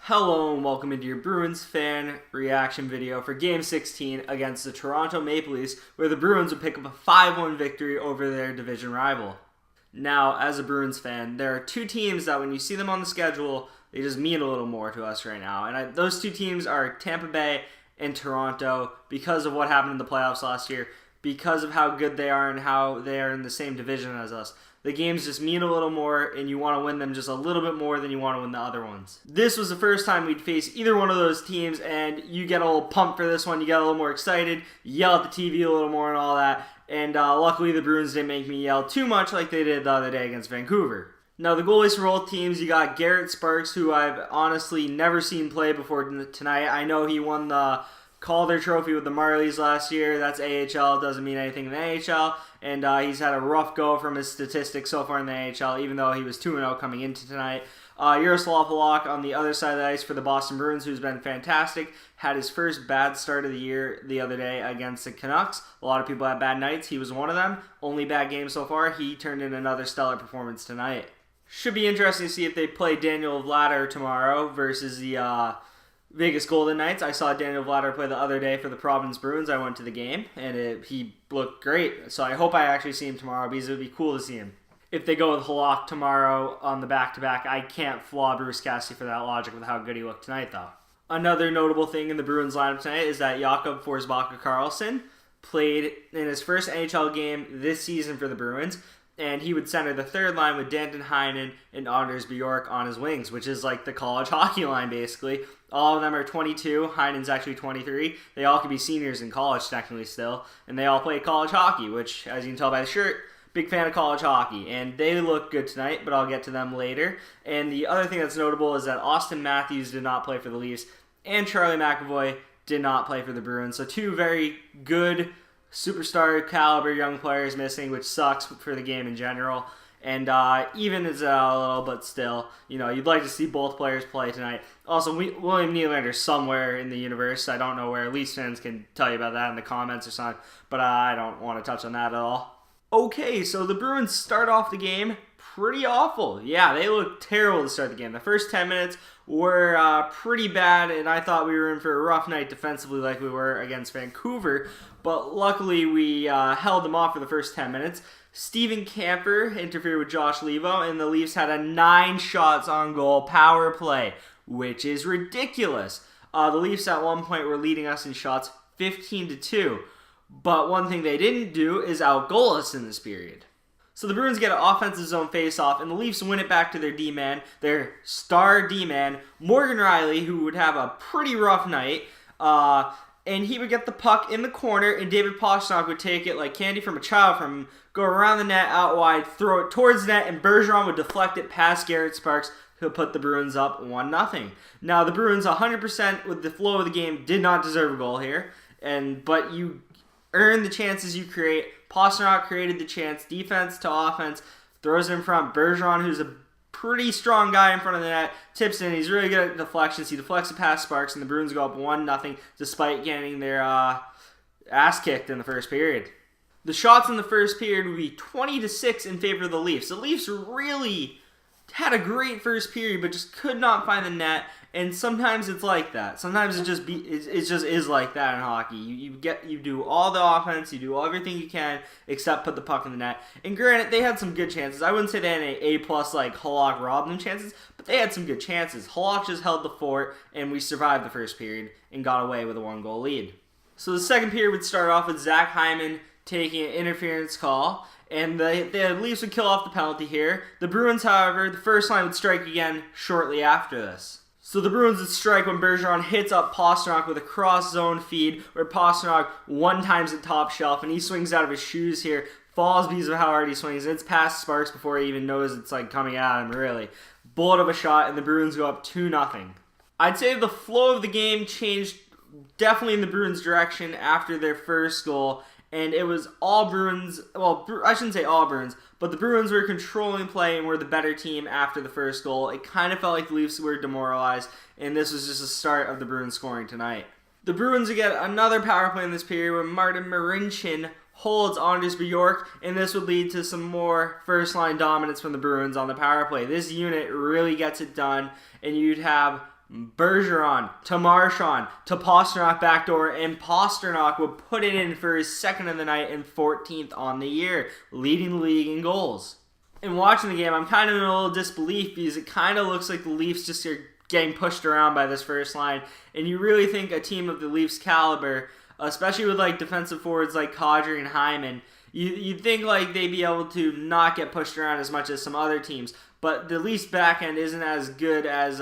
Hello and welcome into your Bruins fan reaction video for Game 16 against the Toronto Maple Leafs, where the Bruins would pick up a 5-1 victory over their division rival. Now, as a Bruins fan, there are two teams that when you see them on the schedule, they just mean a little more to us right now. And those two teams are Tampa Bay and Toronto because of what happened in the playoffs last year, because of how good they are and how they are in the same division as us. The games just mean a little more, and you want to win them just a little bit more than you want to win the other ones. This was the first time we'd face either one of those teams, and you get a little pumped for this one. You get a little more excited, you yell at the TV a little more and all that. And luckily, the Bruins didn't make me yell too much like they did the other day against Vancouver. Now, the goalies for both teams, you got Garrett Sparks, who I've honestly never seen play before tonight. I know he won the Calder Trophy with the Marlies last year. That's AHL. Doesn't mean anything in the AHL. And he's had a rough go from his statistics so far in the AHL, even though he was 2-0 coming into tonight. Jaroslav Halak on the other side of the ice for the Boston Bruins, who's been fantastic. Had his first bad start of the year the other day against the Canucks. A lot of people had bad nights. He was one of them. Only bad game so far. He turned in another stellar performance tonight. Should be interesting to see if they play Daniel Vladar tomorrow versus the Vegas Golden Knights. I saw Daniel Vladar play the other day for the Providence Bruins. I went to the game, and he looked great. So I hope I actually see him tomorrow because it would be cool to see him. If they go with Halak tomorrow on the back-to-back, I can't flaw Bruce Cassidy for that logic with how good he looked tonight, though. Another notable thing in the Bruins lineup tonight is that Jakob Forsbacka-Karlsson played in his first NHL game this season for the Bruins, and he would center the third line with Danton Heinen and Anders Bjork on his wings, which is like the college hockey line, basically. All of them are 22. Heinen's actually 23. They all could be seniors in college, technically, still. And they all play college hockey, which, as you can tell by the shirt, big fan of college hockey. And they look good tonight, but I'll get to them later. And the other thing that's notable is that Austin Matthews did not play for the Leafs, and Charlie McAvoy did not play for the Bruins. So two very good superstar caliber young players missing, which sucks for the game in general. And even is a little, but still, you'd like to see both players play tonight. Also, William Nylander's somewhere in the universe. I don't know where. Leafs fans can tell you about that in the comments or something, but I don't want to touch on that at all. Okay, so the Bruins start off the game pretty awful. Yeah, they looked terrible to start the game. The first 10 minutes were pretty bad, and I thought we were in for a rough night defensively like we were against Vancouver, but luckily we held them off for the first 10 minutes. Steven Camper interfered with Josh Levo, and the Leafs had a 9 shots on goal power play, which is ridiculous. The Leafs at one point were leading us in shots 15-2, but one thing they didn't do is outgoal us in this period. So the Bruins get an offensive zone face-off, and the Leafs win it back to their D-man, their star D-man, Morgan Rielly, who would have a pretty rough night. And he would get the puck in the corner, and David Pastrnak would take it like candy from a child, go around the net, out wide, throw it towards the net, and Bergeron would deflect it past Garrett Sparks, who put the Bruins up 1-0. Now, the Bruins, 100% with the flow of the game, did not deserve a goal here, but you earn the chances you create. Pastrnak created the chance, defense to offense, throws it in front. Bergeron, who's a pretty strong guy in front of the net, tips in. He's really good at deflections. He deflects it past Sparks, and the Bruins go up 1-0 despite getting their ass kicked in the first period. The shots in the first period would be 20-6 in favor of the Leafs. The Leafs really had a great first period, but just could not find the net. And sometimes it's like that. Sometimes it just is like that in hockey. You do all the offense, you do everything you can except put the puck in the net. And granted, they had some good chances. I wouldn't say they had an A+ like Halak robbed them chances, but they had some good chances. Halak just held the fort, and we survived the first period and got away with a 1-goal lead. So the second period would start off with Zach Hyman taking an interference call, and the Leafs would kill off the penalty here. The Bruins, however, the first line would strike again shortly after this. So the Bruins would strike when Bergeron hits up Pastrnak with a cross-zone feed where Pastrnak one-times at top shelf, and he swings out of his shoes here, falls because of how hard he swings, and it's past Sparks before he even knows it's like coming at him, really. Bullet of a shot, and the Bruins go up 2-0. I'd say the flow of the game changed definitely in the Bruins' direction after their first goal, and it was all Bruins, well, I shouldn't say all Bruins, but the Bruins were controlling play and were the better team after the first goal. It kind of felt like the Leafs were demoralized, and this was just the start of the Bruins scoring tonight. The Bruins would get another power play in this period when Martin Marincin holds Anders Bjork, and this would lead to some more first-line dominance from the Bruins on the power play. This unit really gets it done, and you'd have Bergeron to Marchand to Pastrnak backdoor, and Pastrnak would put it in for his second of the night and 14th on the year, leading the league in goals. In watching the game, I'm kind of in a little disbelief because it kind of looks like the Leafs just are getting pushed around by this first line, and you really think a team of the Leafs caliber, especially with like defensive forwards like Kadri and Hyman, you'd think like they'd be able to not get pushed around as much as some other teams, but the Leafs back end isn't as good as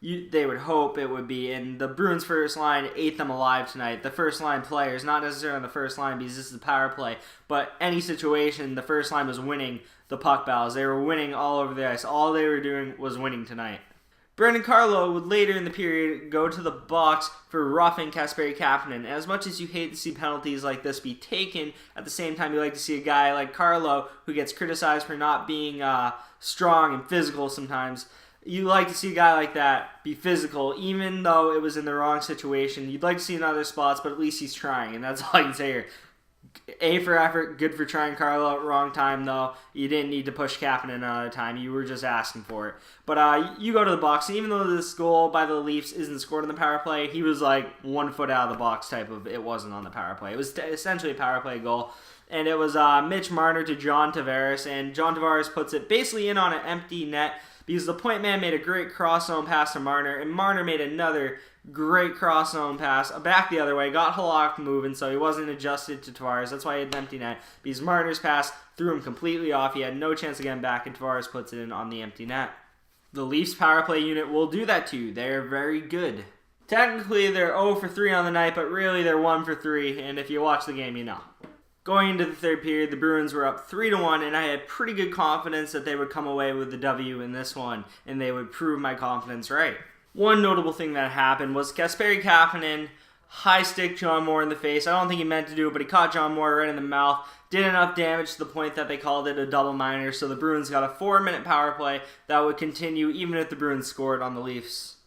they would hope it would be, and the Bruins first line ate them alive tonight. The first line players, not necessarily on the first line because this is a power play, but any situation, the first line was winning the puck battles. They were winning all over the ice. All they were doing was winning tonight. Brandon Carlo would later in the period go to the box for roughing Kasperi Kapanen. As much as you hate to see penalties like this be taken, at the same time you like to see a guy like Carlo who gets criticized for not being strong and physical sometimes. You like to see a guy like that be physical, even though it was in the wrong situation. You'd like to see in other spots, but at least he's trying, and that's all I can say here. A for effort, good for trying Carlo. Wrong time, though. You didn't need to push Kapanen another time. You were just asking for it. But you go to the box, and even though this goal by the Leafs isn't scored on the power play, he was like 1 foot out of the box type of, it wasn't on the power play. It was essentially a power play goal. And it was Mitch Marner to John Tavares, and John Tavares puts it basically in on an empty net because the point man made a great cross-zone pass to Marner, and Marner made another great cross-zone pass back the other way, got Halak moving, so he wasn't adjusted to Tavares. That's why he had an empty net, because Marner's pass threw him completely off. He had no chance of getting back, and Tavares puts it in on the empty net. The Leafs power play unit will do that too. They're very good. Technically, they're 0 for 3 on the night, but really they're 1 for 3, and if you watch the game, you know. Going into the third period, the Bruins were up 3-1, and I had pretty good confidence that they would come away with the W in this one, and they would prove my confidence right. One notable thing that happened was Kasperi Kapanen high stick John Moore in the face. I don't think he meant to do it, but he caught John Moore right in the mouth. Did enough damage to the point that they called it a double minor, so the Bruins got a 4-minute power play that would continue even if the Bruins scored on the Leafs.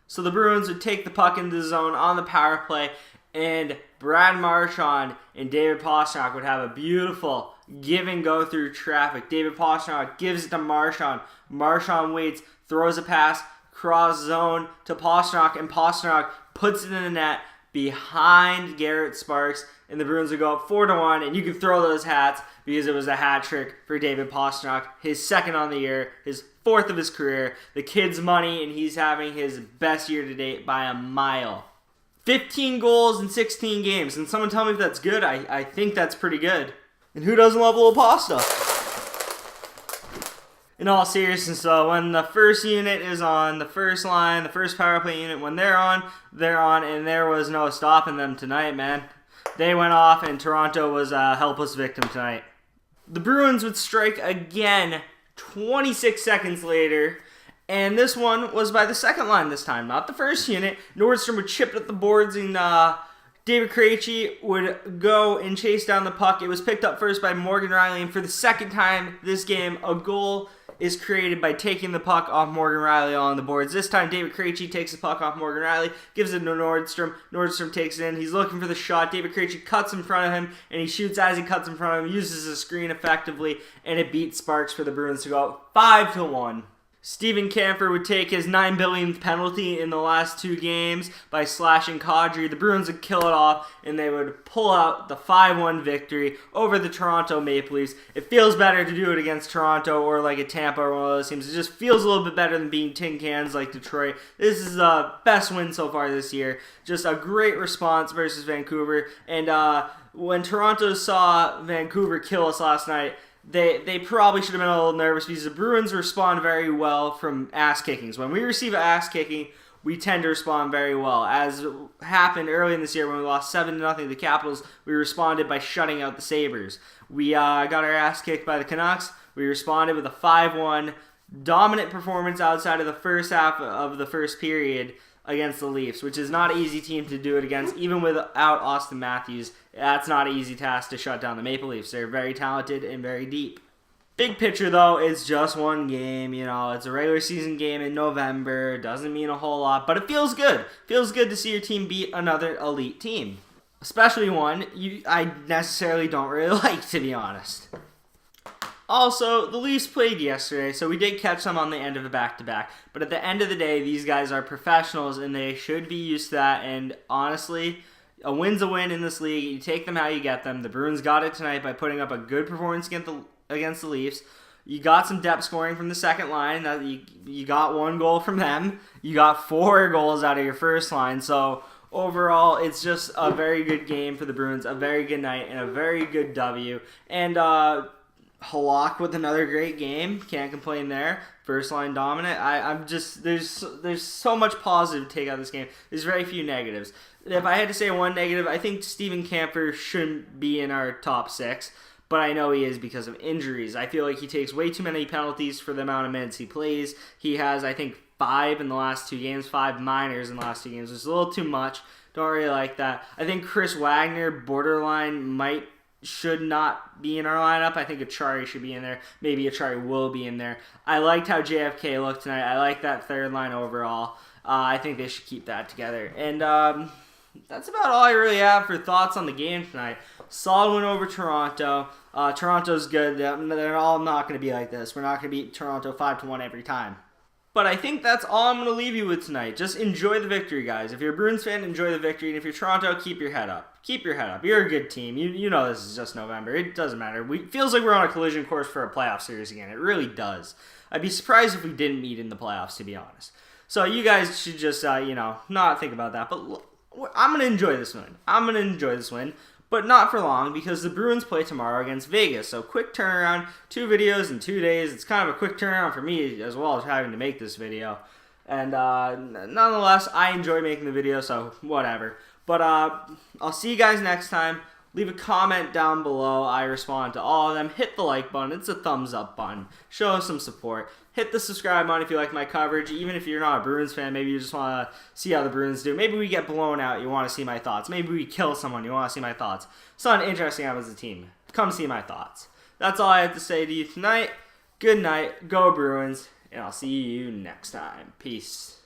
So the Bruins would take the puck into the zone on the power play, and Brad Marchand and David Pastrnak would have a beautiful give and go through traffic. David Pastrnak gives it to Marchand. Marchand waits, throws a pass, cross zone to Pastrnak, and Pastrnak puts it in the net behind Garrett Sparks, and the Bruins would go up 4-1, and you can throw those hats because it was a hat trick for David Pastrnak, his second on the year, his 4th of his career. The kid's money, and he's having his best year to date by a mile. 15 goals in 16 games. And someone tell me if that's good. I think that's pretty good. And who doesn't love a little pasta? In all seriousness, though, when the first unit is on, the first line, the first power play unit, when they're on, and there was no stopping them tonight, man. They went off, and Toronto was a helpless victim tonight. The Bruins would strike again 26 seconds later, and this one was by the second line this time, not the first unit. Nordstrom would chip at the boards, and David Krejci would go and chase down the puck. It was picked up first by Morgan Rielly, and for the second time this game, a goal is created by taking the puck off Morgan Rielly on the boards. This time, David Krejci takes the puck off Morgan Rielly, gives it to Nordstrom. Nordstrom takes it in. He's looking for the shot. David Krejci cuts in front of him, and he shoots as he cuts in front of him, uses his screen effectively, and it beats Sparks for the Bruins to go up 5-1. Steven Kampfer would take his 9 billionth penalty in the last 2 games by slashing Kadri. The Bruins would kill it off, and they would pull out the 5-1 victory over the Toronto Maple Leafs. It feels better to do it against Toronto or like a Tampa or one of those teams. It just feels a little bit better than being tin cans like Detroit. This is the best win so far this year. Just a great response versus Vancouver. And when Toronto saw Vancouver kill us last night, They probably should have been a little nervous because the Bruins respond very well from ass kickings. When we receive an ass kicking, we tend to respond very well. As happened early in this year when we lost 7-0 to the Capitals, we responded by shutting out the Sabres. We got our ass kicked by the Canucks. We responded with a 5-1 dominant performance outside of the first half of the first period against the Leafs, which is not an easy team to do it against, even without Austin Matthews. That's not an easy task to shut down the Maple Leafs. They're very talented and very deep. Big picture, though, it's just one game. You know, it's a regular season game in November. Doesn't mean a whole lot, but it feels good. Feels good to see your team beat another elite team, especially one I necessarily don't really like, to be honest. Also, the Leafs played yesterday, so we did catch them on the end of a back-to-back. But at the end of the day, these guys are professionals, and they should be used to that. And honestly, a win's a win in this league. You take them how you get them. The Bruins got it tonight by putting up a good performance against the Leafs. You got some depth scoring from the second line. You got 1 goal from them. You got 4 goals out of your first line. So overall, it's just a very good game for the Bruins, a very good night, and a very good W. And Halak with another great game. Can't complain there. First line dominant. I'm just there's so much positive to take out of this game. There's very few negatives. If I had to say one negative, I think Steven Kampfer shouldn't be in our top 6, but I know he is because of injuries. I feel like he takes way too many penalties for the amount of minutes he plays. He has, I think, 5 in the last 2 games, 5 minors in the last 2 games. It's a little too much. Don't really like that. I think Chris Wagner, borderline, should not be in our lineup. I think Achari should be in there. Maybe Achari will be in there. I liked how JFK looked tonight. I like that third line overall. I think they should keep that together. And that's about all I really have for thoughts on the game tonight. Solid win over Toronto. Toronto's good. They're all not going to be like this. We're not going to beat Toronto 5-1 every time. But I think that's all I'm going to leave you with tonight. Just enjoy the victory, guys. If you're a Bruins fan, enjoy the victory. And if you're Toronto, keep your head up. Keep your head up. You're a good team. You know this is just November. It doesn't matter. It feels like we're on a collision course for a playoff series again. It really does. I'd be surprised if we didn't meet in the playoffs, to be honest. So you guys should just, not think about that. But I'm going to enjoy this win. But not for long, because the Bruins play tomorrow against Vegas. So quick turnaround, 2 videos in 2 days. It's kind of a quick turnaround for me as well as having to make this video. And nonetheless, I enjoy making the video, so whatever. But I'll see you guys next time. Leave a comment down below. I respond to all of them. Hit the like button. It's a thumbs up button. Show us some support. Hit the subscribe button if you like my coverage. Even if you're not a Bruins fan, maybe you just want to see how the Bruins do. Maybe we get blown out. You want to see my thoughts. Maybe we kill someone. You want to see my thoughts. Something interesting happens as a team. Come see my thoughts. That's all I have to say to you tonight. Good night. Go Bruins. And I'll see you next time. Peace.